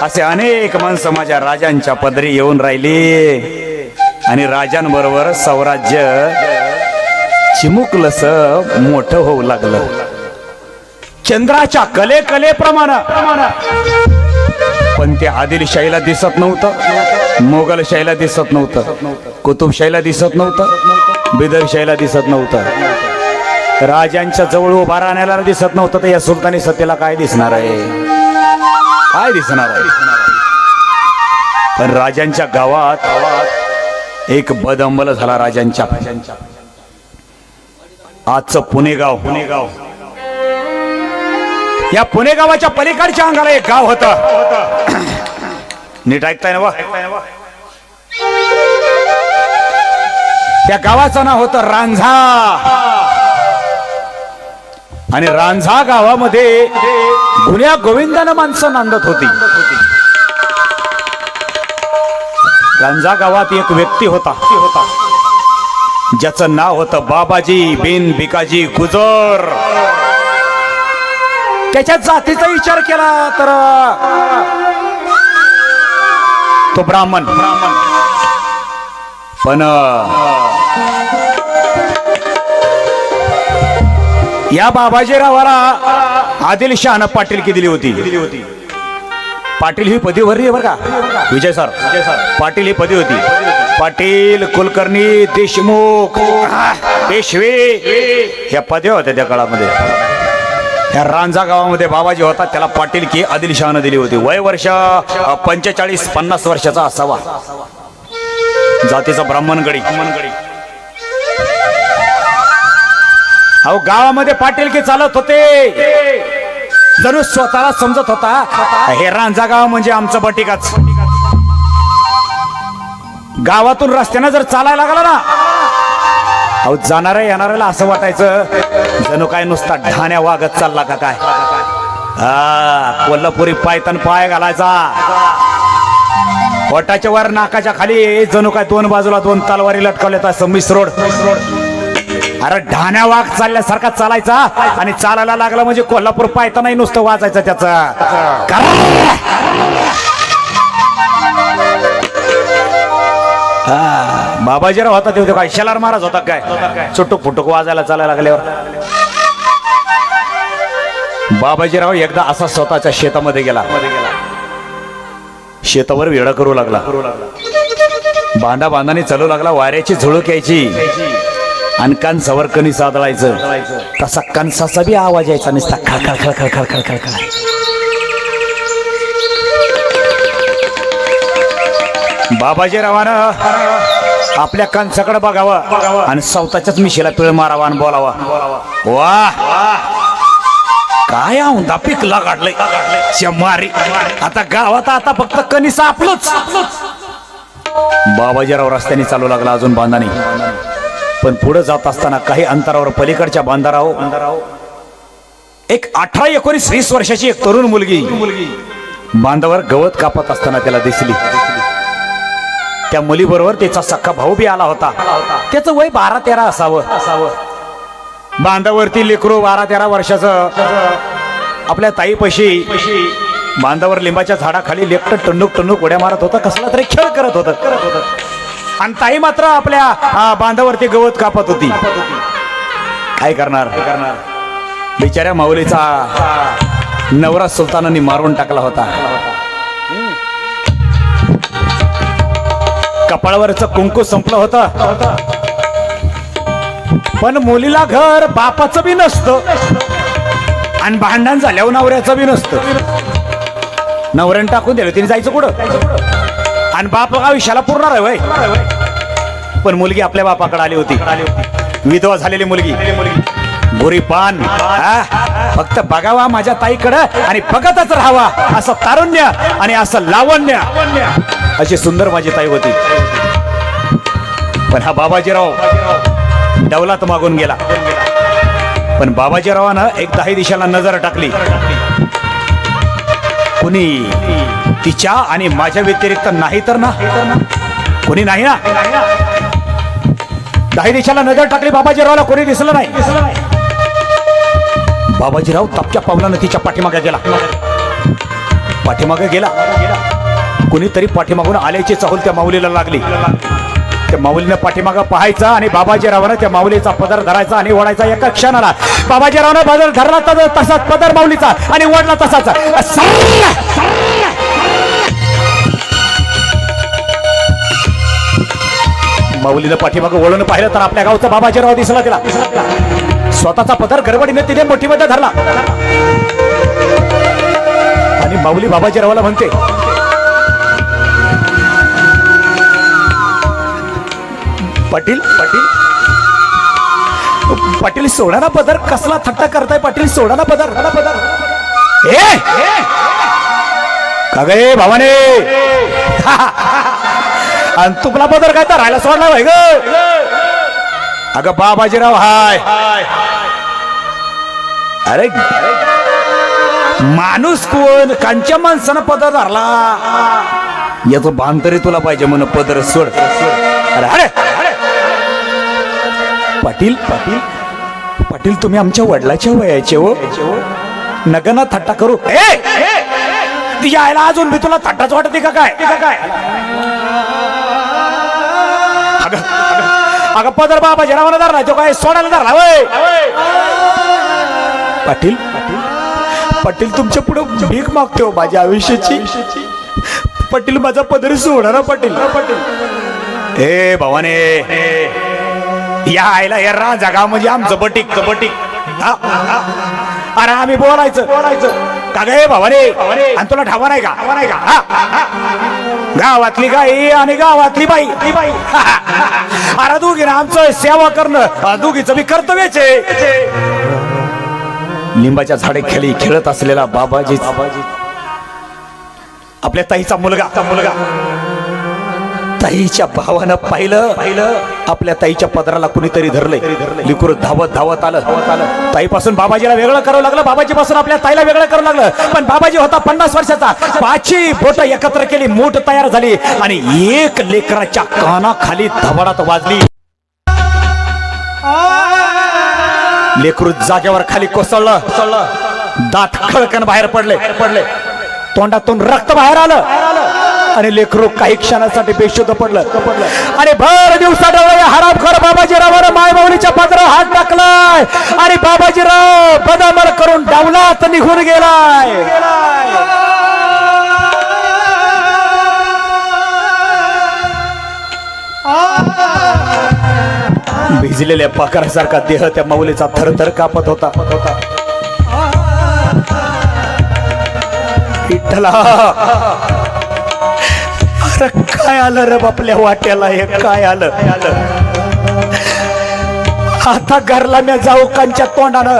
असे अनेक माणसं माझ्या राजांच्या पदरी येऊन राहिली आणि राजांबरोबर स्वराज्य चिमुकलस मोठं होऊ लागलं. चंद्राच्या कलेप्रमाणे. पण ते आदिलशाहीला दिसत नव्हतं, मोगलशाहीला दिसत नव्हतं, कुतुबशाहीला दिसत नव्हतं, बिदरशाहीला दिसत नव्हतं, राजांच्या जवळ उभा राहण्याला दिसत नव्हतं. तर या सुलतानी सत्तेला काय दिसणार आहे, काय दिसणार आहे. पण राजांच्या गावात एक बदअंबल झाला. राजांच्या आजचं पुणेगाव, या पुणे गावाच्या पलीकडच्या अंगाला एक गाव होतं. नीट ऐकताय ना वा. त्या गावाचं नाव होतं रांझा. आणि रांझा गावामध्ये गुण्या गोविंदानं माणसं नांदत होती. रांझा गावात एक व्यक्ती होता ज्याचं नाव होतं बाबाजी बिन भिकाजी गुजर. त्याच्या जातीचा विचार केला तर तो ब्राह्मण. पण या बाबाजीरावाला आदिलशहानं पाटीलकी दिली होती. पाटील ही पदी भरली बरं का. विजय सर पाटील ही पदी होती. पाटील, कुलकर्णी, देशमुख, पेशवे ह्या पदव्या होत्या त्या काळामध्ये. ह्या रांझा गावामध्ये बाबाजी होता, त्याला पाटीलकी आदिलशहानं दिली होती. वय वर्ष 45-50 वर्षाचा असावा. जातीचा ब्राह्मणगडी. अहो गावामध्ये पाटीलकी चालत होते. जणू स्वतःला समजत होता हे रांझा गाव म्हणजे आमचं बटिकाच. गावातून रस्त्यानं जर चालायला लागला ना, अहो जाणाऱ्या येणाऱ्याला असं वाटायचं जणू काय नुसता ढाण्या वागत चालला का काय. कोल्हापुरी पायतन पाय घालायचा, पोटाच्या वर नाकाच्या खाली जणू काय दोन बाजूला दोन तलवारी लटकवल्यात असं मिसरोड. अरे ढाण्या वाघ चालल्यासारखा चालायचा. आणि चालायला लागला म्हणजे कोल्हापूर पायतानाही नुसतं वाजायचं त्याचा. बाबाजीराव होता ते काय शेलार महाराज होता काय, चुटूक फुटूक वाजायला चालायला लागल्यावर. बाबाजीराव एकदा असा स्वतःच्या शेतामध्ये गेला. शेतावर वेळ करू लागला. बांधाने चालू लागला. वाऱ्याची झुळूक यायची आणि कणसावर कणीस आदळायचं. तसा कणसाचा बी आवाज यायचा नुसता खळखळ खळखळ खळखळ खळखळ. बाबाजीरावानं आपल्या कणसाकडे बघावं आणि स्वतःच्याच मिशीला पिळ मारावा आणि बोलावा. वा काय औंधा पिकला काढलंय मारी. आता गावात आता फक्त कणीस आपलंच. बाबाजीराव रस्त्याने चालू लागला अजून बांधाने. पण पुढे जात असताना काही अंतरावर पलीकडच्या बांधाराव एक 18-19-20 वर्षाची एक तरुण मुलगी बांधावर गवत कापत असताना त्याला दिसली. त्या मुलीबरोबर त्याचा सख्खा भाऊ बी आला होता. त्याचं वय 12-13 असावं. बांधावरती लेकरू 12-13 वर्षाचं आपल्या ताईपाशी बांधावर लिंबाच्या झाडाखाली लेकटं टन्नुक उड्या मारत होता. कसला तरी खेळ करत होता. आणि ताई मात्र आपल्या बांधावरती गवत कापत होती. काय करणार. बिचाऱ्या माऊलीचा नवरा सुलतानांनी मारून टाकला होता. कपाळावरचं कुंकू संपलं होतं. पण मुलीला घर बापाचं बी नसतं आणि भांडण झाल्यावर नवऱ्याचं बी नसतं. नवऱ्यानं टाकून दिलं तिने जायचं कुठं. आणि बाप आयुष्याला पुरणार आहे वय. पण मुलगी आपल्या बापाकडे आली होती. विधवा झालेली मुलगी. गोरी पान. फक्त बघावा माझ्या ताईकडं आणि बघतच राहावा असं तारुण्य आणि असं लावण्य. अशी सुंदर माझी ताई होती. पण हा बाबाजीराव दौलत मागून गेला. पण बाबाजीरावानं एक 10 दिशेला नजर टाकली. कुणी तिच्या आणि माझ्या व्यतिरिक्त नाही तर ना कोणी नाही ना. 10 दिशेला नजर टाकली. बाबाजीरावला कोणी दिसलं नाही. बाबाजीराव तपक्या पावलानं तिच्या पाठीमागे गेला. पाठीमागे गेला. कुणीतरी पाठीमागून आल्याची चाहूल त्या माऊलीला लागली. त्या माऊलीनं पाठीमागं पाहायचा आणि बाबाजीरावानं त्या माऊलीचा पदर धरायचा आणि ओढायचा. एका क्षणाला बाबाजीरावानं पदर धरला तर तसाच पदर माऊलीचा आणि ओढला तसाच. माऊलीनं पाठीमागं वळून पाहिलं तर आपल्या गावचा बाबाजीराव दिसला तिला. स्वतःचा पदर गडबडीने तिने मोठीमध्ये धरला आणि माऊली बाबाजीरावाला म्हणते, पाटील पाटील पाटील सोडा ना पदर. कसला थट्टा करताय पाटील? सोडा ना पदर. का गे भावाने? आणि तुमला पदर काय तर राहायला सोडला भाई ग? अगं बाबाजीराव हाय. अरे माणूस कोण? कांच्या माणसानं पदर धरला. याचं भान तरी तुला पाहिजे म्हण. पदर सोड. अरे अरे पाटील पाटील पाटील तुम्ही आमच्या वडिलाच्या वयाचे हो. नगना थट्टा करू. तिच्या आईला अजून मी तुला थट्टाच वाटते का काय? अगं पदर बाबाजीरावानं धरला. तो काय सोडायला धरला वय? पाटील पाटील तुमच्या पुढे भीक मागते हो माझ्या आयुष्याची. पाटील माझा पदर सोडा ना पाटील. ए भावाने, या आईला या राजा गाव म्हणजे आमचं बटीक बटीक. अरे आम्ही बोलायचं का गे भावाने? आणि तुला ठावा नाही का? गावातली गाई आणि गावातली बाई. अरे दोघी ना आमचं सेवा करणं दोघीचं मी कर्तव्यच आहे. लिंबाच्या झाडे खेळी खेळत असलेला बाबाजी आपल्या ताईचा मुलगा ताईच्या भावानं पाहिलं आपल्या ताईच्या पदराला कुणीतरी धरले. लिकूर धावत धावत आलं. ताईपासून बाबाजीला वेगळं करावं लागलं. बाबाजी पासून आपल्या ताईला वेगळं करावं लागलं. पण बाबाजी होता 50 वर्षाचा. 5 बोट एकत्र केली, मूठ तयार झाली आणि एक लेकराच्या कानाखाली धबाडात वाजली. लेकरू जागेवर खाली कोसळलं. दात खळकन बाहेर पडले. तोंडातून रक्त बाहेर आलं आणि लेकरू काही क्षणासाठी बेशुद्ध पडलं. आणि भर दिवसा डोळे हरामखोर बाबाजीरावानं मायमाऊलीच्या पदरावर हात टाकलाय आणि बाबाजीराव बदामर करून डावलात निघून गेलाय. भिजलेल्या पाखरासारखा देह त्या माऊलीचा थरथर कापत होता. विठ्ठला, अरे काय आलं रे बापल्या वाट्याला? हे काय आलं? आता घरला मी जाऊ कांच्या तोंडानं.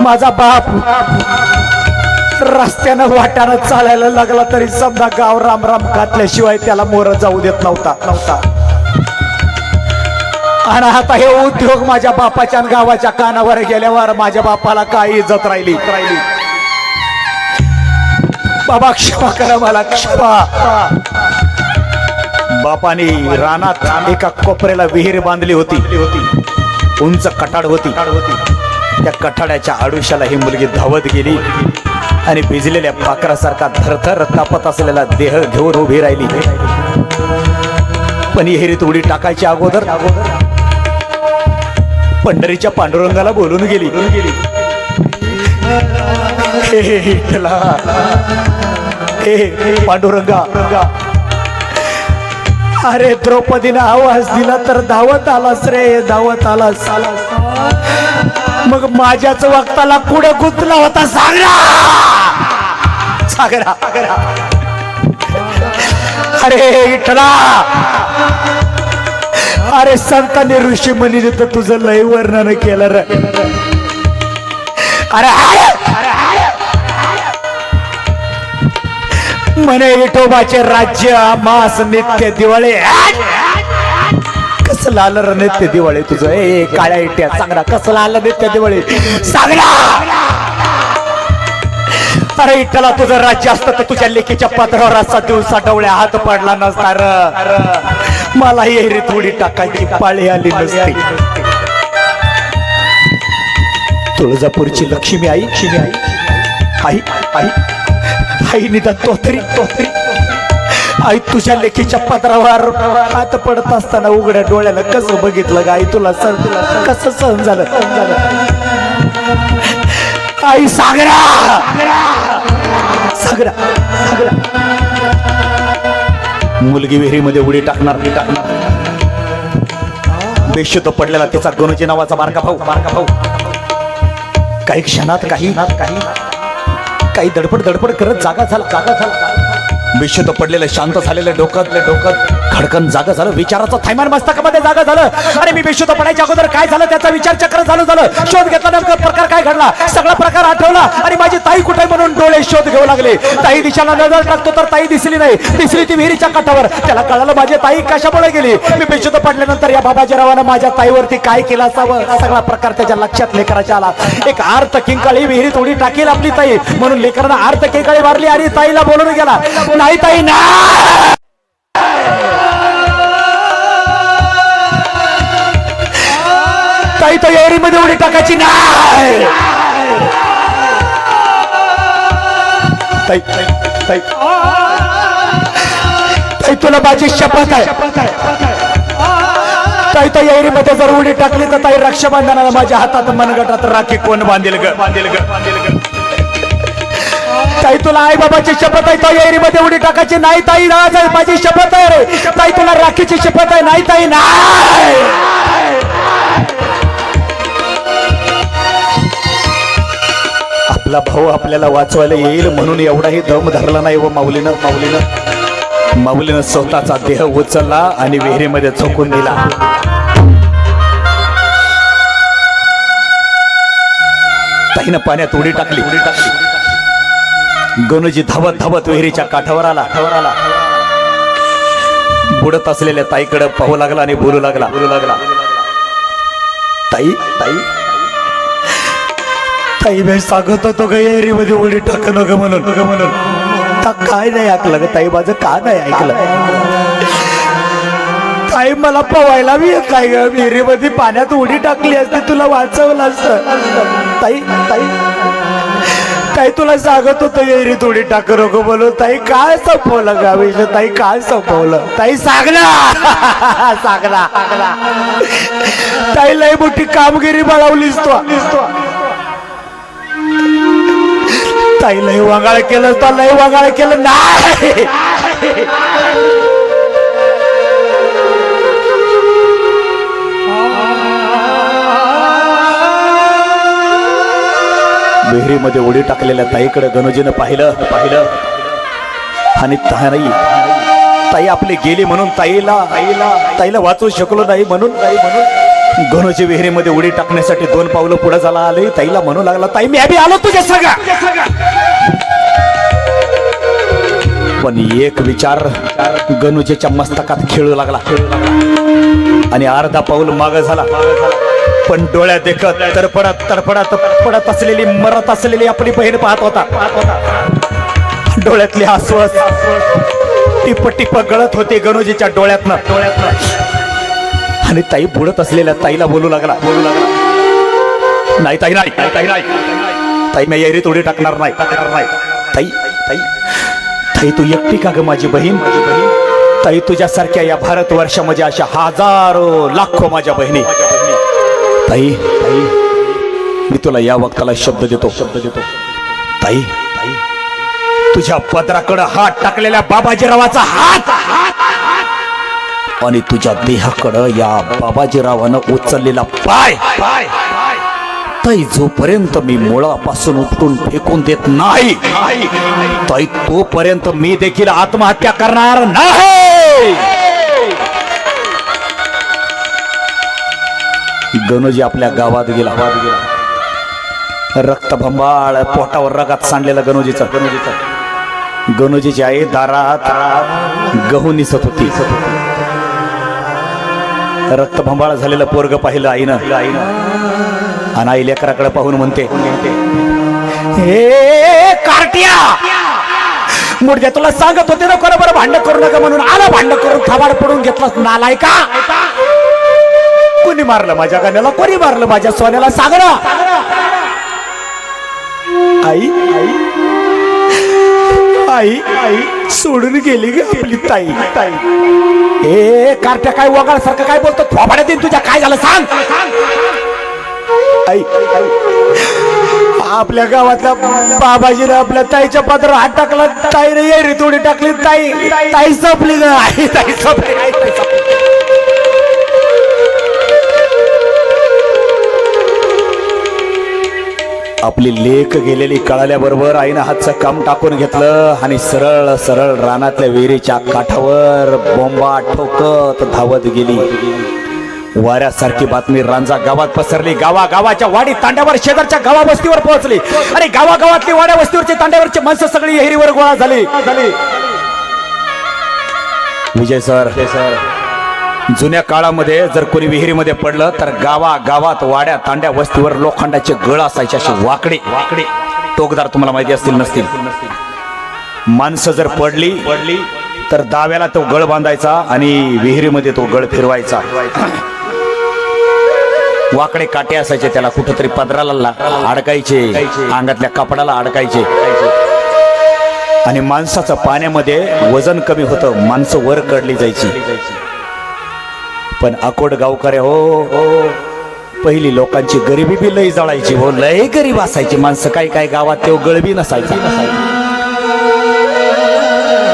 माझा बाप रस्त्यानं वाट्यानं चालायला लागला तरी समजा गाव राम राम घातल्याशिवाय त्याला मोर जाऊ देत नव्हता. आणि आता हे उद्योग माझ्या बापाच्या गावाच्या कानावर गेल्यावर माझ्या बापाला काय इज्जत राहिली? बाबा क्षमा करा मला, क्षमा. बापाने रानात एका कोपऱ्याला विहीर बांधली होती. उंच कठाड होती. त्या कठाड्याच्या आडुशाला ही मुलगी धावत गेली आणि भिजलेल्या पाखरासारखा थरथर तापत असलेला देह घेऊन उभी राहिली. पण विहिरीत उडी टाकायच्या अगोदर पंढरीच्या पांडुरंगाला बोलून गेली. पांडुरंगा, अरे द्रौपदीने आवाज दिला तर धावत आलास रे, धावत आलास. मग माझ्याच वक्ताला कुठे गुंतला होता? सागरा. अरे विठ्ठला, अरे संतांनी ऋषी मुनीने तर तुझं लय वर्णन केलं रे. अरे म्हणे विठोबाचे राज्य मास नित्य दिवाळे. कसलं आलं रे नित्य दिवाळे तुझं? ए काळ्या इट्या चांगला, कसलं आलं नित्य दिवाळे? चांगला. अरे विठ्ठला, तुझं राज्य असतं तर तुझ्या लेकीच्या पत्रावर असा दिवसा डवळ्या हात पडला नसता र. मला येरी थोडी टाकायची पाळी आली नसती. तुळजापूरची लक्ष्मी आई आई आई आई निदान तो तरी आई तुझ्या लेखीच्या पदरावर हात पडत असताना उघड्या डोळ्याला कसं बघितलं ग आई? तुला कसं सहन झालं? आई सागरा सागरा सागरा मुलगी विहिरीमध्ये उडी टाकणार बेशुद्ध पडलेला तिचा गणूजी नावाचा बारका भाऊ काही क्षणात काही धडपड करत जागा झाला बेशुद्ध पडलेलं शांत झालेलं डोकं खडकन जागा झालं. विचाराचं थैमान मस्तकामध्ये जागा झालं. अरे मी बेशुद्ध पडायच्या अगोदर काय झालं त्याचा विचार चक्र झालं. शोध घेतला नेमका प्रकार काय घडला सगळा प्रकार आठवला. आणि माझी ताई कुठे म्हणून डोळे शोध घेऊ लागले. ताई दिशाला नजर टाकतो तर ताई दिसली नाही. दिसली ती विहिरीच्या काठावर. त्याला कळालं माझी ताई कशामुळे गेली. मी बेशुद्ध पडल्यानंतर या बाबाजीरावानं माझ्या ताईवरती काय केलं असावं सगळा प्रकार त्याच्या लक्षात लेकराच्या आला. एक आर्त किंकाळी विहिरीत उडी टाकेल आपली ताई म्हणून लेकरानं आर्त किंकाळी मारली आणि ताईला बोलून गेला नाही ताई ना ताई तो विहिरीमध्ये उडी टाकायची नाही. ताई ताई ताई तुला माझी शपथ आहे ताई तो विहिरीमध्ये जर उडी टाकली तर ताई रक्षाबंधनाला माझ्या हातात मनगटात राखी कोण बांधेल ग ताई तुला आई बाबाची शपथ आहे. तो विहिरीमध्ये उडी टाकायची नाही ताई. माझी शपथ आहे रे ताई. तुला राखीची शपथ आहे नाही ताई नाही. आपला भाऊ आपल्याला वाचवायला येईल म्हणून एवढाही दम धरला नाही व माऊलीनं स्वतःचा देह उचलला आणि विहिरीमध्ये झोकून दिला. ताईनं पाण्यात उडी टाकली. गणूजी धावत विहिरीच्या काठावर आला. बुडत असलेल्या ताईकडे पाहू लागला आणि बोलू लागला ताई ताई ताई मी सांगत होतो ग विहिरीमध्ये उडी टाक नको म्हणून काय नाही ऐकलं ग ताई. माझं का नाही ऐकलं ताई? मला पवायला मी काय ग विहिरीमध्ये पाण्यात उडी टाकली असते तुला वाचवलं असतं ताई ताई ताई तुला सांगत होतो विहिरीत उडी टाक नको बोलू. ताई काय संपवलं गावीचं ताई काय संपवलं ताई सांगला ताई लय मोठी कामगिरी बळवलीस तू ताई. लय वगाळ केलं नाही. विहिरीमध्ये उडी टाकलेल्या ताईकडे गणूजीनं पाहिलं आणि ताई आपली गेली म्हणून ताईला वाचवू शकलो नाही म्हणून गणूजी विहिरीमध्ये उडी टाकण्यासाठी 2 पावलं पुढे झाला आले. ताईला म्हणू लागला ताई मी आधी आलो तुझ्या सगळा. पण एक विचार गणूजीच्या मस्तकात खेळू लागला आणि अर्धा पाऊल माग झाला. पण डोळ्यात देखत तडफडत असलेली मरत असलेली आपली बहीण पाहत होता. डोळ्यातली आसू टिप गळत होते गणूजीच्या डोळ्यातनं. आणि ताई बुडत असलेल्या ताईला बोलू लागला नाही ताई ताई मी विहिरीत उडी टाकणार नाही. ताई तू एकटी का ग माझी बहीण? ताई तुझ्यासारख्या या भारतवर्षामध्ये अशा हजारो लाखो माझ्या बहिणी. ताई मी तुला या वक्ताला शब्द देतो ताई तुझ्या पदराकडं हात टाकलेल्या बाबाजीरावाचा हात आणि तुझ्या देहाकडं या बाबाजीरावानं उचललेला पाय ताई जोपर्यंत मी मुळापासून उपटून फेकून देत नाही ताई तोपर्यंत मी देखील आत्महत्या करणार नाही. गणूजी आपल्या गावात गेला. रक्तभंबाळ पोटावर रगात सांडलेलं गणूजीची आई दारात गहू निसत होती. रक्तभंबाळ झालेलं पोरग पाहिलं आईनं आणि आई लेकराकडे पाहून म्हणते हे कार्ट्या मुडद्या तुला सांगत होते ना कोणाबरोबर भांडण करू नका म्हणून. आला भांडण करून थबाड पडून घेतलास नालायका. कोणी मारलं माझ्या गाण्याला? कोणी मारलं माझ्या सोन्याला? सांग ना आई. आई सोडून गेली ग आपली ताई. ए कार्ट्या काय वगाळ सारखं काय बोलतो थोबाड्यात येईन तुझ्या. काय झालं सांग. आई आपल्या गावातल्या बाबाजीने आपल्या ताईच्या पात्रावर हात टाकला. ताईने येरी थोडी टाकली. ताई संपली ग. आई ताई संपली. आपली लेक गेलेली कळाल्याबरोबर आईनं हातचं काम टाकून घेतलं आणि सरळ सरळ रानातल्या विहिरीच्या काठावर बोंबा ठोकत धावत गेली. वाऱ्यासारखी बातमी रांजा गावात पसरली. गावाच्या वाडी तांड्यावर शेजारच्या गावा वस्तीवर पोहोचली. आणि गावागावातली वाड्या वस्तीवरची तांड्यावरची माणसं सगळी विहिरीवर गोळा झाली. विजय सर, जुन्या काळामध्ये जर कोणी विहिरीमध्ये पडलं तर गावात वाड्या तांड्या वस्तीवर लोखंडाचे गळ असायचे. असे वाकडे टोकदार. तुम्हाला माहिती असतील नसतील. माणसं जर पडली तर दाव्याला तो गळ बांधायचा आणि विहिरीमध्ये तो गळ फिरवायचा. वाकडे काटे असायचे. त्याला कुठंतरी पदराला अडकायचे, अंगातल्या कपडाला अडकायचे. आणि माणसाचं पाण्यामध्ये वजन कमी होतं. माणसं वर काढली जायची. पण अकोट गावकऱ्या हो, पहिली लोकांची गरिबी बी लई जळायची हो. लय गरीब असायची माणसं. काय गावात ते गळबी नसायची.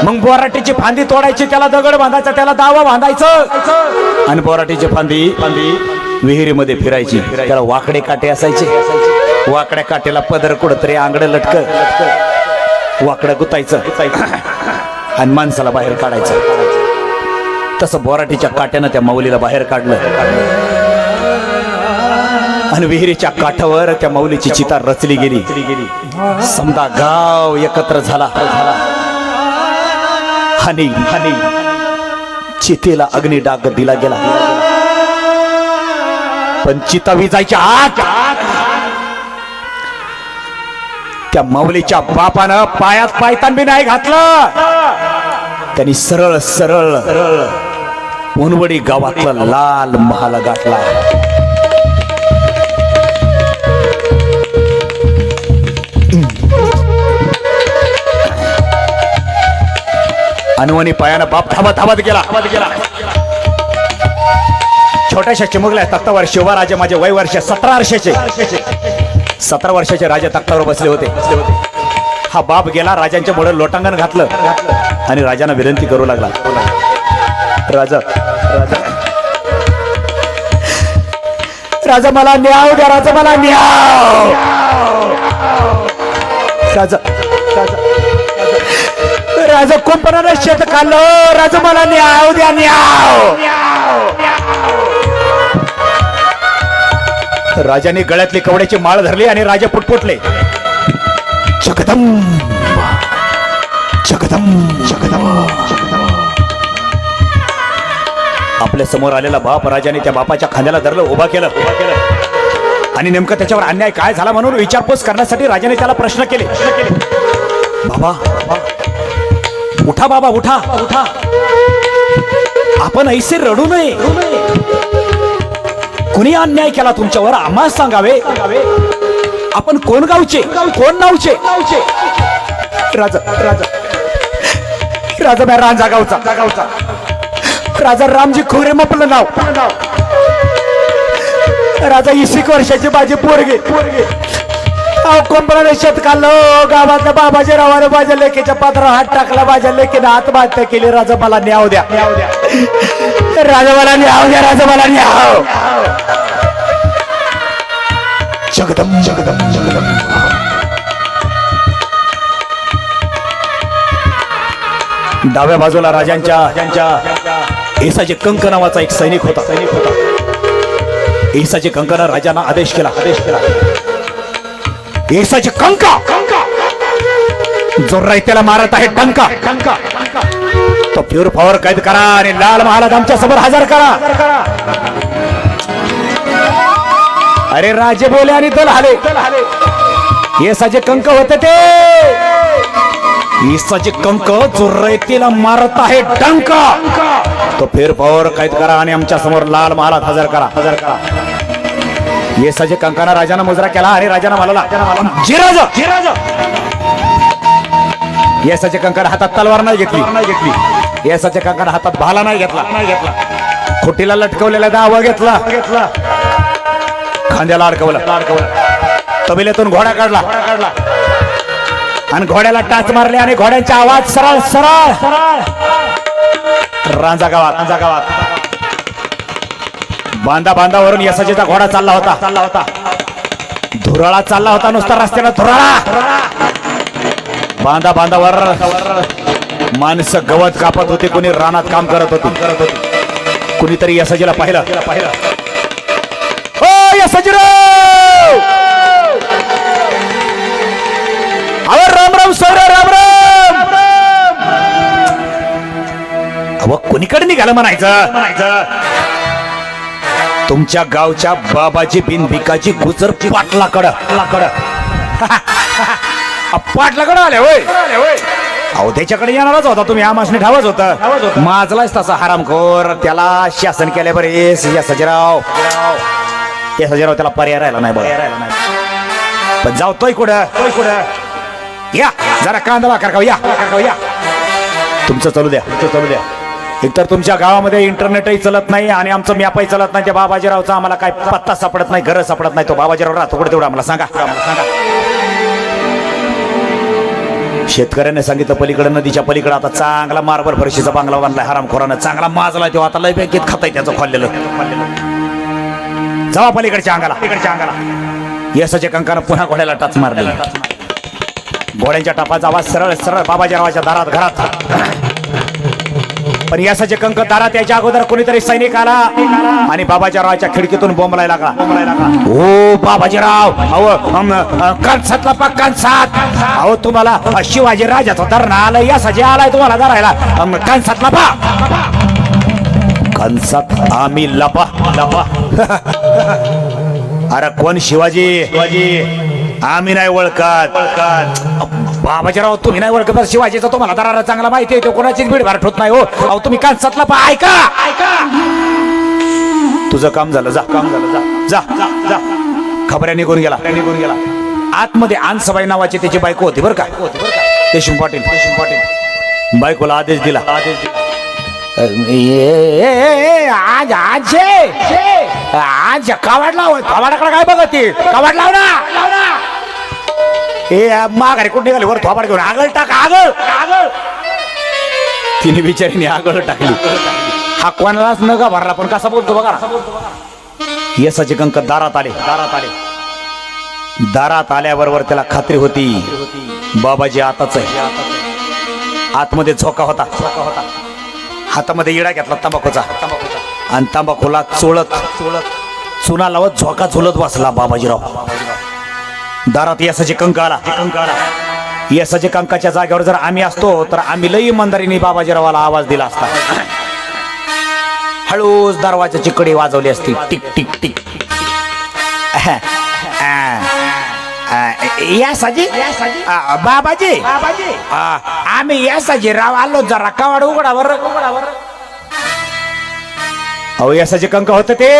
मग बोराटीची फांदी तोडायची, त्याला दगड बांधायचा, त्याला दावा बांधायचं आणि बोराटीची फांदी विहिरीमध्ये फिरायची. त्याला वाकडे काटे असायचे. वाकड्या काटेला पदर कुठतरी आंगड लटक वाकडं गुतायचं आणि माणसाला बाहेर काढायचं. तसं बोराटीच्या काट्यानं त्या माऊलीला बाहेर काढलं आणि विहिरीच्या काठावर त्या माऊलीची चिता रचली गेली. समजा गाव एकत्र झाला आणि चितेला अग्निडाग दिला गेला. पण चिता विजायच्या आत त्या माऊलीच्या बापानं पायात पायतान बी नाही घातलं. त्यांनी सरळ सरळ उनवडी गावातला लाल महाल गाठला. अनुवनी पायानं बाप थांबत गेला. छोट्याशा चिमुकल्या तख्तावर शिवराजे माझे वय वर्ष 17 वर्षाचे 17 वर्षाचे राजे तख्तावर बसले होते. हा बाप गेला. राजांच्या पुढे लोटांगण घातलं आणि राजांना विनंती करू लागला. राजा मला न्याव द्या. राजा मला न्याव. राजा कुंपणाने शेत खाल्लं. राजा मला न्याव द्या. न्याव. राजाने गळ्यातली कवड्याची माळ धरली आणि राजा पुटपुटले. जगदंब जगदंब जगदंब. आपल्या समोर आलेला बाप राजाने त्या बापाच्या खांद्याला धरलं, उभा केलं आणि नेमकं त्याच्यावर अन्याय काय झाला म्हणून विचारपूस करण्यासाठी राजाने त्याला प्रश्न केले. बाबा उठा, बाबा उठा. आपण ऐसे रडू नये. कुणी अन्याय केला तुमच्यावर आम्हाला सांगावे. आपण कोण गावचे, कोण नावचे. राजा मी रांजा गावचा. राजा रामजी खोरे आपलं नाव. राजा 21 वर्षाची माझी पोरगे. कोंबड्याने शेत खाल्लं. गावातल्या बाबाजी रावाने माझ्या लेकीच्या पात्रावर हात टाकला. माझ्या लेकीने आत्महत्या केली. राजा मला न्याव द्या. राजा मला न्याव द्या. राजा मला न्याव. जगदम जगदम जगदम. डाव्या बाजूला राजांच्या ईसाचे कंक नावाचा एक सैनिक होता. ईसाचे कंकानं राजांना आदेश केला. ईसाचे कंका जो रयतेला मारत आहे टंका तो प्युअर पॉवर कैद करा आणि लाल महालात आमच्या समोर हजर करा. अरे राजे बोले आणि दल हाले. ईसाचे कंक होते ते. ईसाचे कंक जो रयतेला मारत आहे टंका तो फेर पॉवर कैद करा आणि आमच्या समोर लाल महालात हजर करा. येसाच्या कंकाना राजाने मुजरा केला आणि राजाने म्हणाला, जी राजा यसाच्या कंकाने हातात तलवार नाही घेतली, यसाच्या कंकाने हातात भाला नाही घेतला, खुटीला लटकवलेला दावा घेतला, खांद्याला अडकवलं, तबेल्यातून घोडा काढला आणि घोड्याला टाच मारले आणि घोड्यांचा आवाज सरळ सरळ रांजा गावात बांधावरून यसाचेचा घोडा चालला होता, धुराळा चालला होता, नुसता रस्त्याला धुराळा. बांधावर माणसं गवत कापत होते, कोणी रानात काम करत होते, कुणीतरी यसाजीला पाहिलं. ओ यसाजीराव, अहो राम राम सर, राम राम. अहो कोणीकडे निघालं म्हणायचं. तुमच्या गावच्या बाबाजी बिन भिकाजी गुजर पाटलाकडे आले होय. अहो त्याच्याकडे येणारच होता तुम्ही, आमासने ठावच होत, माझलाच तसा हरामखोर. त्याला शासन केल्या बरे यसाजीराव त्याला पर्याय राहिला नाही बघा. पण जाऊतोय कुठं, या जरा कांदा भाकर खाऊ, या तुमचं चालू द्या. एकतर तुमच्या गावामध्ये इंटरनेटही चलत नाही आणि आमचं मॅपही चलत नाही. त्या बाबाजीरावचा आम्हाला काय पत्ता सापडत नाही, घर सापडत नाही. तो बाबाजीराव राहतो कुठे तेवढं आम्हाला सांगा. शेतकऱ्याने सांगितलं पलीकडे, नदीच्या पलीकडे आता चांगला मार्बल फरशीचा बांगला बांधलाय हरामखोरानं, चांगला माजलाय तो, आता लय बँकेत खाताय त्याचं खोललेलं. जावा पलीकडच्या अंगाला. यसाच्या कंकानं पुन्हा घोड्याला टाच मारली. घोड्यांच्या टापाचा आवाज सरळ सरळ बाबाजीरावाच्या घरात. पण यसाचे कंक दारात याच्या अगोदर कोणीतरी सैनिक आला आणि बाबाजीरावाच्या खिडकीतून बोंबलाय लागला. ओ बाबाजीराव, अहो कंसातला कंसात, अहो तुम्हाला शिवाजी राजाचा धरणा आलाय, यसाजी आलाय तुम्हाला धरायला, कंसातला कंसात आम्ही लपा. अरे कोण शिवाजी, आम्ही नाही ओळखत. बाबाजीराव तुम्ही नाही ओळखत, शिवाजीचा तुम्हाला दरारा चांगला माहिती आहे, तो कोणाचीच भीड भार ठोत नाही हो. अहो तुम्ही कांसातला ऐका. तुझं काम झालं, जा. खबऱ्या निघून गेला. आतमध्ये आनसबाई नावाची त्याची बायको होती बरं का, देशमुख पाटील. बायकोला आदेश दिला, आज कवाडाकडे काय बघत, कवाड लाव ना. माघारी कुठे निघाली, वर थोबाड घेऊन आगळ टाक, आगळ. तिने बिचारीने आगळ टाकली. हा कोणालाच न का भरला, पण कसा बोलतो बघा. यसाचे कंक दारात आले. दारात आल्याबरोबर त्याला खात्री होती बाबाजी आताच आहे. आतमध्ये झोका होता, हातामध्ये इडा घेतला तंबाखूचा आणि तंबाखूला चोळत चुना लावत झोका झुलत बसला बाबाजीराव. दारात यसाचे कंक आला. यसाचे कंकाच्या जागेवर जर आम्ही असतो तर आम्ही लई इमानदारीने बाबाजीरावाला आवाज दिला असता. हळूच दरवाजाची कडी वाजवली असती, टिक टिक टिक. यसाजी, बाबाजी, आम्ही यसाजी राव आलो, जरा कवाड उघडावर. अहो यसाचे कंक होत ते,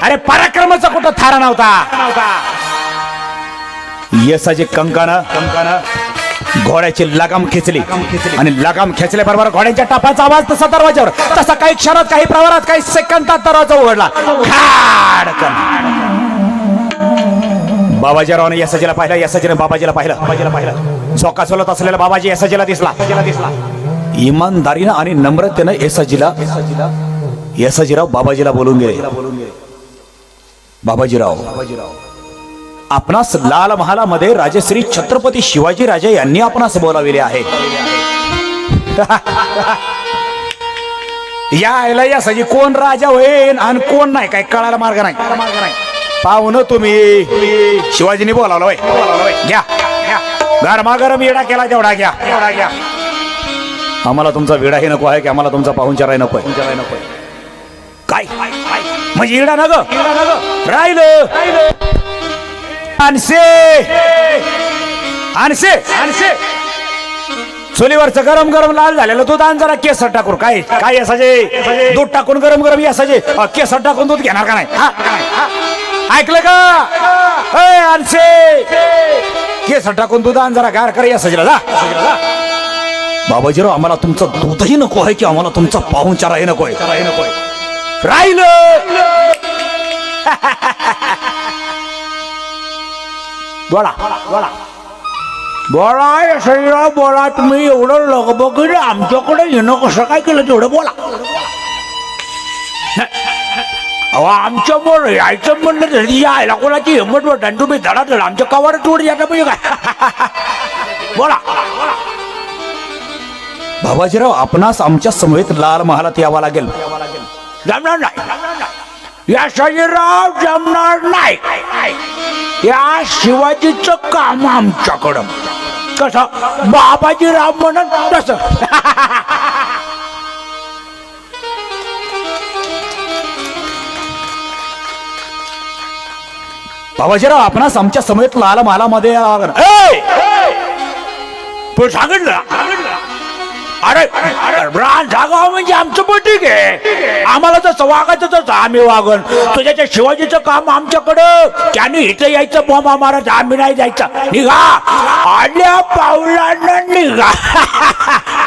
अरे पराक्रमाचा कुठं थारा नव्हता. यसाचे कंकानं घोड्याची लगाम खेचली आणि लगाम खेचल्याबरोबर घोड्यांच्या टापाचा आवाज तसा दरवाजावर, तसा काही क्षणात, काही प्रवारात, काही सेकंदात दरवाजा उघडला. बाबाजीरावाने यसाजीला पाहिलं, यसाजीने बाबाजीला पाहिलं. झोका सोलत असलेला बाबाजी यसाजीला दिसला. इमानदारीनं आणि नम्रतेनं यसाजीराव बाबाजीला बोलून गेले. बाबाजीराव, आपणास लाल महालामध्ये राजश्री छत्रपती शिवाजी राजे यांनी आपणास बोलाविले आहे. यायला यसाजी कोण राजा होईल आणि कोण नाही काय कळायला मार्ग नाही. पाहुणं तुम्ही शिवाजीने बोलावलं होय, घ्या गरमागरम विडा केला तेवढा घ्या. आम्हाला तुमचा विडाही नको आहे की आम्हाला तुमचा पाहुणचारही नको आहे. काय म्हणजे इडा न ग राहिलं. आणसे चुलीवरचं गरम गरम लाल झालेलं दूध आण जरा, केसर टाकून. काय असायचे, दूध टाकून गरम गरम असायचे, केसर टाकून दूध घेणार का नाही. ऐकलं का आणसे, केस टाकून दूध आण जरा गार कर या सजला जा. बाबाजीराव आम्हाला तुमचं दूधही नको आहे की आम्हाला तुमचा पाहुणचाराही नको आहे. राहिलं बोला बोला यशवंतराव बोला. तुम्ही एवढं लगबगीने आमच्याकडे येणं कसं काय केलं तेवढं बोला. अहो आमच्यावर यायचं म्हणलं तरी यायला कोणाची हिंमत वाटत आणि तुम्ही धडाधड आमच्या कवारच वर जाता म्हणजे काय. बोला बाबाजीराव आपणास आमच्या समवेत लाल महालात यावं लागेल. जमणार नाही यशवंतराव जमणार नाही. या शिवाजीचं काम आमच्याकडं कसं बाबाजीराव म्हणत तसं. बाबाजीराव आपणास आमच्या समेत लाल महालामध्ये तू सांगितलं. अरे जागा म्हणजे आमचं पण ठीक आहे. आम्हाला जसं वागायचं तसं आम्ही वागण. तुझ्या त्या शिवाजीचं काम आमच्याकडं. त्याने इथं यायचं बॉम्बा मारायचं आम्ही नाही जायचं. निघा आल्या पावलांना निघा.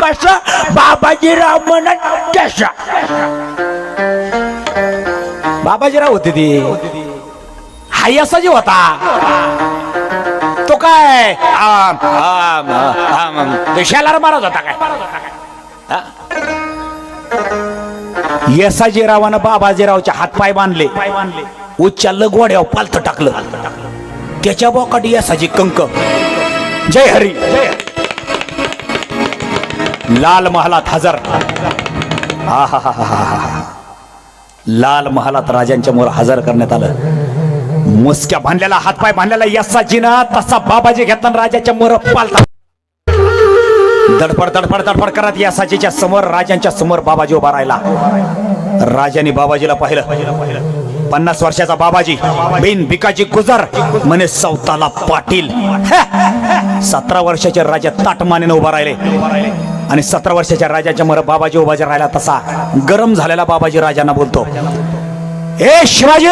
कसं बाबाजीराव म्हणत तसं. बाबाजीराव होते ती हाय असा जीव होता तो. काय देशाला मारत होता काय. यसाजीरावानं बाबाजीरावच्या हातपाय बांधले. उच्चारलं गोड्यावर पालथ टाकलं. त्याच्या बोकाटी यसाजी कंक. जय हरी. लाल महालात हजर. लाल महालात राजांच्या मोर हजर करण्यात आलं. मुसक्या बांधलेला हातपाय बांधलेला यसाजीनं तसा बाबाजी घेतला राजाच्या मोर पालथा. दडपड दडपड दडपड करत यसाजीच्या समोर राजांच्या समोर बाबाजी उभा राहिला. राजाने बाबाजीला पाहिलं. 50 वर्षाचा बाबाजी बिन भिकाजी गुजर म्हणे सौताला पाटील. 17 वर्षाचे राजा ताटमानेने उभा राहिले आणि 17 वर्षाच्या राजाच्या मोर बाबाजी उभा राहिला. तसा गरम झालेला बाबाजी राजांना बोलतो, हे शिवाजी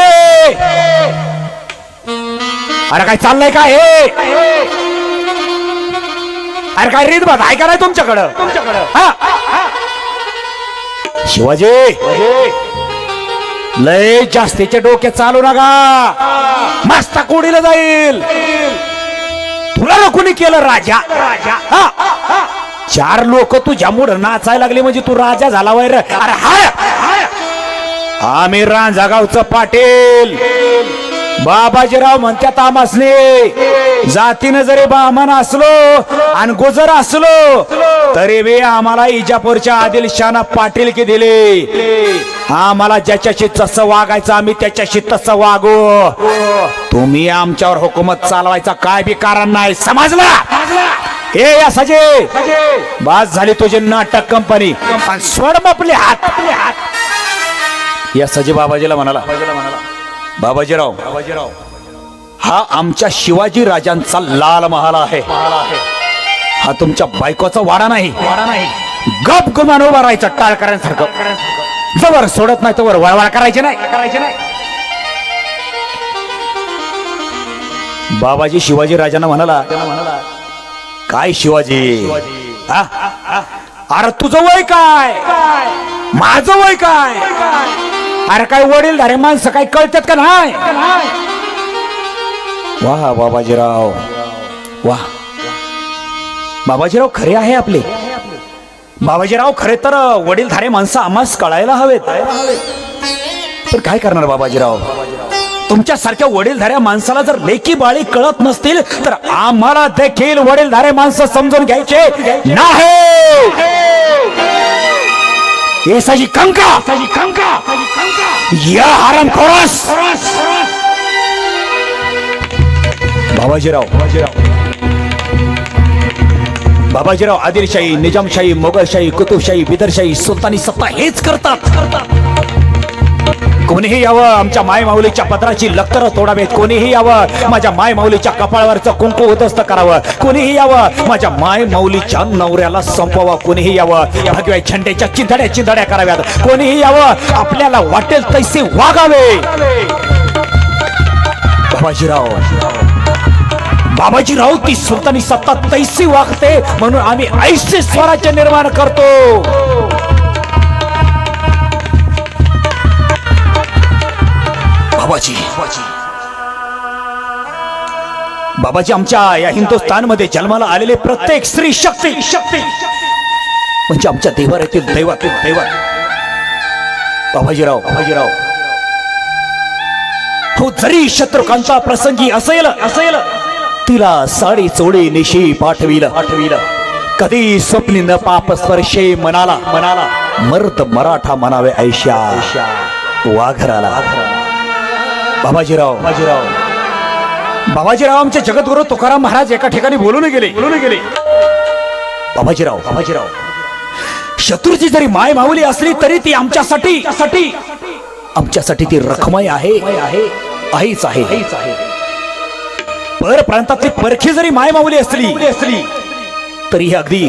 अरे काय चाललंय काय हे. अरे काय रीत बात आहे का नाही तुमच्याकडं. शिवाजी लय जास्तीचे डोके चालू नका. मस्त कोडीला जाईल. तुला ना कोणी केलं राजा. 4 लोक तुझ्या मुळे नाचायला लागले म्हणजे तू राजा झाला वैर. अरे हाय आम्ही रांजागावचं पाटील. बाबाजीराव म्हणतात आमासने जातीनं जरी बामण असलो आणि गुजर असलो तरी बी आम्हाला इजापूरच्या आदिलशाहनं पाटीलकी दिली. आम्हाला ज्याच्याशी तसं वागायचं आम्ही त्याच्याशी तसं वागू. तुम्ही आमच्यावर हुकूमत चालवायचा काय बी कारण नाही. समजला. हे यासाजे बास झाली तुझी नाटक कंपनी. सोड आपले हात. यासाजी बाबाजीला म्हणाला, बाबाजीराव हा आमच्या शिवाजी राजांचा लाल महाल आहे. हा तुमच्या बायकोचा वाडा नाही. गप गुमान उभा राहायचा टाळकऱ्यांसारखं. जवळ सोडत नाही तोवर वळवळ करायची नाही. बाबाजी शिवाजी राजांना म्हणाला, काय शिवाजी अरे तुझं वय काय माझं वय काय. अरे काय वडीलधारे माणसं काय कळतात का नाही. वाह बाबाजीराव वाह. बाबाजीराव खरे आहे आपले. बाबाजीराव खरे तर वडीलधारे माणसं आम्हास कळायला हवेत. पण काय करणार बाबाजीराव. तुमच्यासारख्या वडीलधाऱ्या माणसाला जर लेकी बाळी कळत नसतील तर आम्हाला देखील वडीलधारे माणसं समजून घ्यायचे नाही. येसाजी कंका या हरामखोरास. बाबाजीराव आदिलशाही, निजामशाही, मोगलशाही, कुतुबशाही, बिदरशाही, सुलतानी सत्ता हेच करतात. कोणीही यावं आमच्या माय माऊलीच्या पत्राची लक्तर तोडावेत. कोणीही यावं माझ्या माय माऊलीच्या कपाळावरचं कुंकू उद्ध्वस्त करावं. कोणीही यावं माझ्या माय माऊलीच्या नवऱ्याला संपवावं. कोणीही यावं भगव्या झेंड्याच्या चिंधड्या कराव्यात. कोणीही यावं आपल्याला वाटेल तैसे वागावे. बाबाजीराव ती सुलतानी सत्ता तैसी वागते म्हणून आम्ही ऐसे स्वराज्य निर्माण करतो. बाबाजी आमच्या या हिंदुस्थानमध्ये जन्माला आलेले प्रत्येक स्त्री शक्ती म्हणजे आमच्या देवाऱ्यातील दैवत. बाबाजीराव हो जरी शत्रुकांता प्रसंगी असेल तिला साडी चोळी निशी पाठविल. कधी स्वप्नी न पाप स्पर्शे मनाला मर्द मराठा म्हणावे ऐशा वाघराला. बाबाजीराव आमचे जगद्गुरु तुकाराम महाराज एका ठिकाणी बोलून गेले. बाबाजीराव शत्रूची जरी माय माऊली असली तरी ती आमच्यासाठी ती रखमाई आहेच आहे. पर प्रांतातली परखी जरी माय माऊली असली तरी अगदी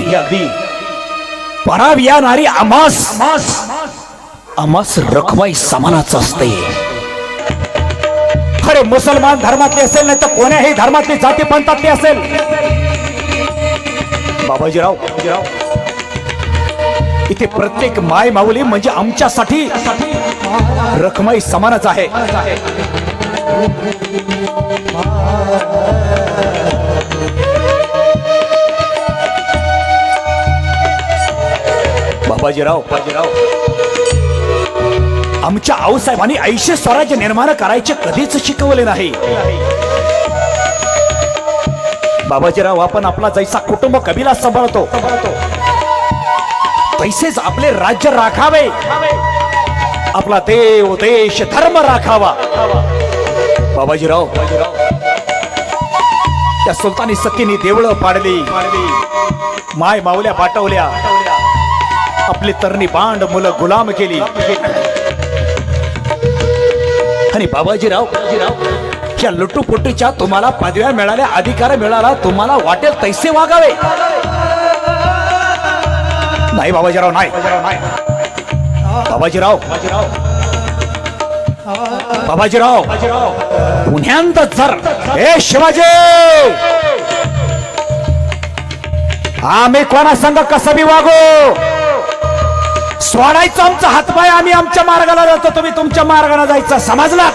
पराव या नारी आमास रखमाई समानाच असते. अरे मुसलमान धर्मातली असेल नाही तर कोण्याही धर्मातली जाती पंथातली असेल. बाबाजीराव इथे प्रत्येक माय माऊली म्हणजे आमच्यासाठी रखमाई समानच आहे. बाबाजीराव आमच्या आऊसाहेबांनी ऐशे स्वराज्य निर्माण करायचे कधीच शिकवले नाही. बाबाजीराव आपण आपला जैसा कुटुंब कबिला सांभाळतो तैसेच आपले राज्य राखावे, आपला देव देश धर्म राखावा. बाबाजीराव त्या सुलतानी सतीने देवळं पाडली, माय माऊल्या पाठवल्या, आपली तरणी बांड मुलं गुलाम केली. आणि बाबाजीराव या लुटूपुटीच्या तुम्हाला पदव्या मिळाल्या, अधिकार मिळाला, तुम्हाला वाटेल तैसे वागावे. नाही बाबाजीराव नाही. बाबाजीराव पुण्यांत जर हे शिवाजी आम्ही कोणा संग कसं बी वागू, सोडायचं आमचा हातपाय, आम्ही आमच्या मार्गाला जातो, तुम्ही तुमच्या मार्गाला जायचं. समजला?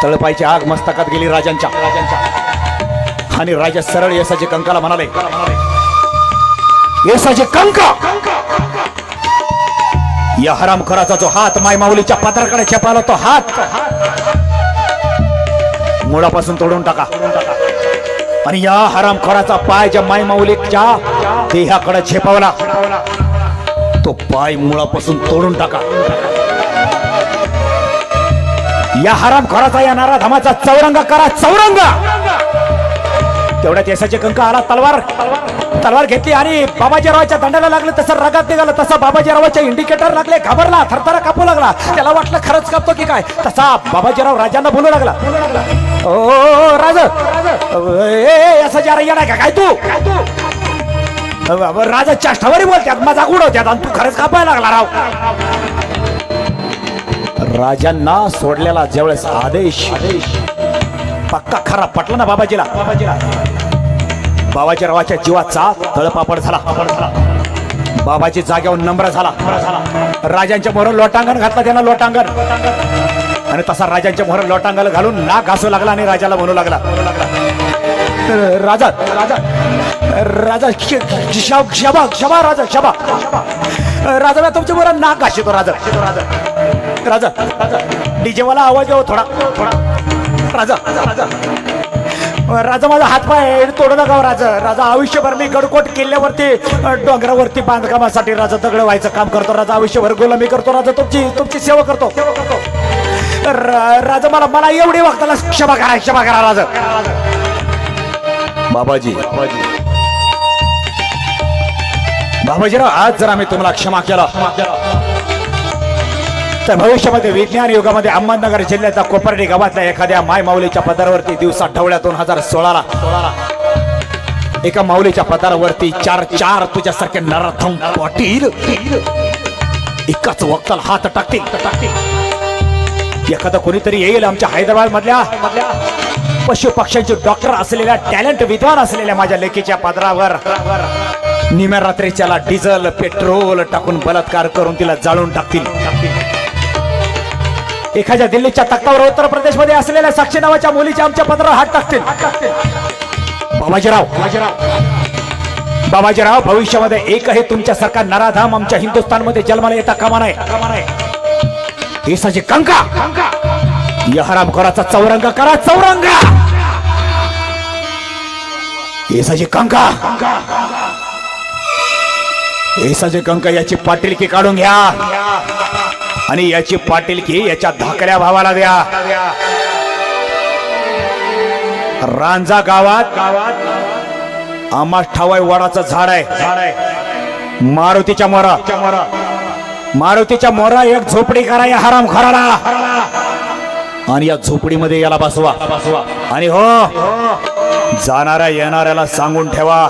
तळपायची आग मस्तकात गेली राजांच्या आणि राजा सरळ येसाचे कंकाला म्हणाले, येसाचे कंका या हरामखोराचा जो हात माय माऊलीच्या पत्राकडे छेपाला तो हात मुळापासून तोडून टाका आणि या हरामखोराचा पाय ज्या माय माऊलीच्या देहाकडे छेपावला तो पाय मुळापासून तोडून टाका. या हरामखोराचा या नराधमाचा चौरंग करा, चौरंग. तेवढ्यात येसाचे कंक आला, तलवार घेतली आणि बाबाजीरावाच्या दंडाला लागले. तसं रगात निघालं, तसा बाबाजीरावाच्या इंडिकेटर लागले, घाबरला, थरथरा कापू लागला. त्याला वाटलं खरंच कापतो की काय. तसा बाबाजीराव राजांना बोलू लागला, ओ राज असं जरा येणार का काय तू. राजा चाष्टावरी बोलतात, मजाक उडवतात आणि तू खरंच कापायला लागला राव. राजांना सोडलेला ज्यावेळेस आदेश पक्का खरा पटला ना बाबाजीला. बाबाजीरावाच्या जीवाचा तळपापड झाला. बाबाजी जागेवर नम्र झाला. राजांच्या मोहर लोटांगण घातला त्यानं, लोटांगण. आणि तसा राजांच्या मोहर लोटांगण घालून नाक घासू लागला आणि राजाला म्हणू लागला, राजा राजा राजा क्षमा क्षमा राजा क्षमा. राजा मी तुमच्या बरोबर नाक घासतो. राजा राजा डीजेवाला आवाज येऊ थोडा थोडा. राजा राजा माझा हातपाय तोडू नका राजा. राजा आयुष्यभर मी गडकोट किल्ल्यावरती डोंगरावरती बांधकामासाठी राजा दगड व्हायचं काम करतो. राजा आयुष्यभर गुलामी करतो. राजा तुमची सेवा करतो. राजा मला एवढी वागताना क्षमा करा राजा. बाबाजीराव आज जर आम्ही तुम्हाला क्षमा केला तर भविष्यामध्ये विज्ञान युगामध्ये अहमदनगर जिल्ह्याच्या कोपर्डी गावातल्या एखाद्या माय माऊलीच्या पदारावरती दिवसा ढवळ्या 2016 एका माऊलीच्या पदारावरती चार तुझ्यासारखे नराधम पाटील एकाच वक्ताला हात टाकतील. एखादा कोणीतरी येईल आमच्या हैदराबाद मधल्या पशु पक्ष्यांचे डॉक्टर असलेल्या टॅलेंट विद्वान असलेल्या माझ्या लेकीच्या पदरावर निम्या रात्रीच्याला डिझेल पेट्रोल टाकून बलात्कार करून तिला जाळून टाकतील. एखाद्या दिल्लीच्या तख्तावर उत्तर प्रदेश मध्ये असलेल्या साक्षी नावाच्या मुलीच्या आमच्या पदरावर हात टाकतील. बाबाजीराव भविष्यामध्ये एकही तुमच्यासारखा नराधाम आमच्या हिंदुस्थानमध्ये जन्माला येता कामा नये. केसाची कंका या हरामखोराचा चौरंग करा. चौरंगा केसाची कंका केसाची कंका याची पाटीलकी काढून घ्या आणि याची पाटीलकी याच्या धाकल्या भावाला द्या. रांजा गावात आमास ठावाय वडाचं झाड आहे. मारुतीच्या मोरा एक झोपडी करा या हरामखोराला आणि या झोपडीमध्ये याला बसवा. आणि हो जाणाऱ्या येणाऱ्याला सांगून ठेवा,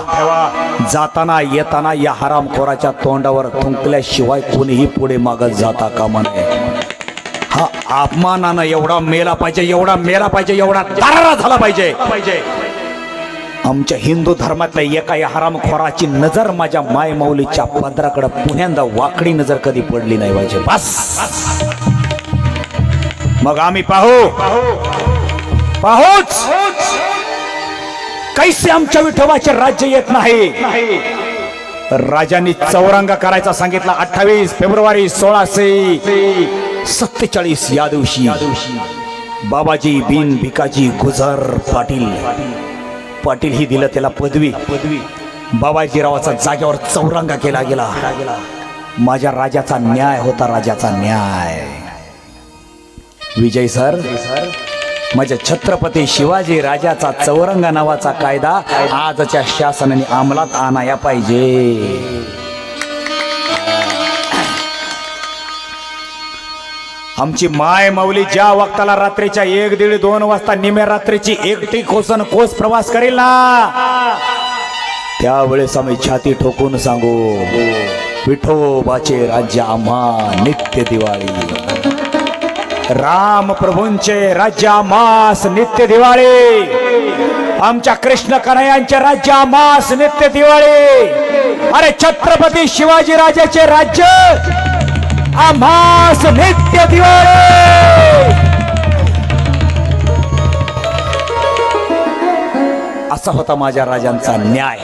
जाताना येताना या हरामखोराच्या तोंडावर थुंकल्याशिवाय कोणीही पुढे मागत जाता कामा नये. हा अपमानानं एवढा मेला पाहिजे, एवढा मेला पाहिजे, एवढा दरारा झाला पाहिजे. आमच्या हिंदू धर्मातल्या एका या हरामखोराची नजर माझ्या माय माऊलीच्या पदराकडे पुन्यांदा वाकडी नजर कधी पडली नाही पाहिजे. बस मग आम्ही पाहूच कैसे आमच्या विठोबाचे राज्य येत नाही. राजांनी चौरंग करायचा सांगितला. 28 फेब्रुवारी 1647 या दिवशी बाबाजी बिन भिकाजी गुजर पाटील ही दिलं त्याला पदवी. बाबाजीरावाचा जागेवर चौरंगा केला गेला. माझ्या राजाचा न्याय होता, राजाचा न्याय. विजय सर, माझ्या छत्रपती शिवाजी राजाचा चौरंगा नावाचा कायदा आजच्या शासनाने अंमलात आणाया पाहिजे. आमची माय माऊली ज्या वक्ताला रात्रीच्या 1, 1:30, 2 वाजता निम्या रात्रीची एकटी कोसन कोस प्रवास करेल ना, त्यावेळेस आम्ही छाती ठोकून सांगू, विठोबाचे राज्य आम्हा नित्य दिवाळी. राम प्रभूंचे राज्य आम्हास नित्य दिवाळी. आमच्या कृष्ण कन्हैयांचे राज्य आम्हास नित्य दिवाळी. अरे छत्रपती शिवाजी राजाचे राज्य आम्हास नित्य दिवाळी. असा होता माझ्या राजांचा न्याय.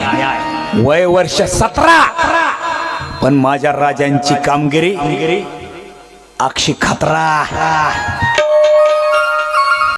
वय वर्ष 17, पण माझ्या राजांची कामगिरी अक्षी खतरा.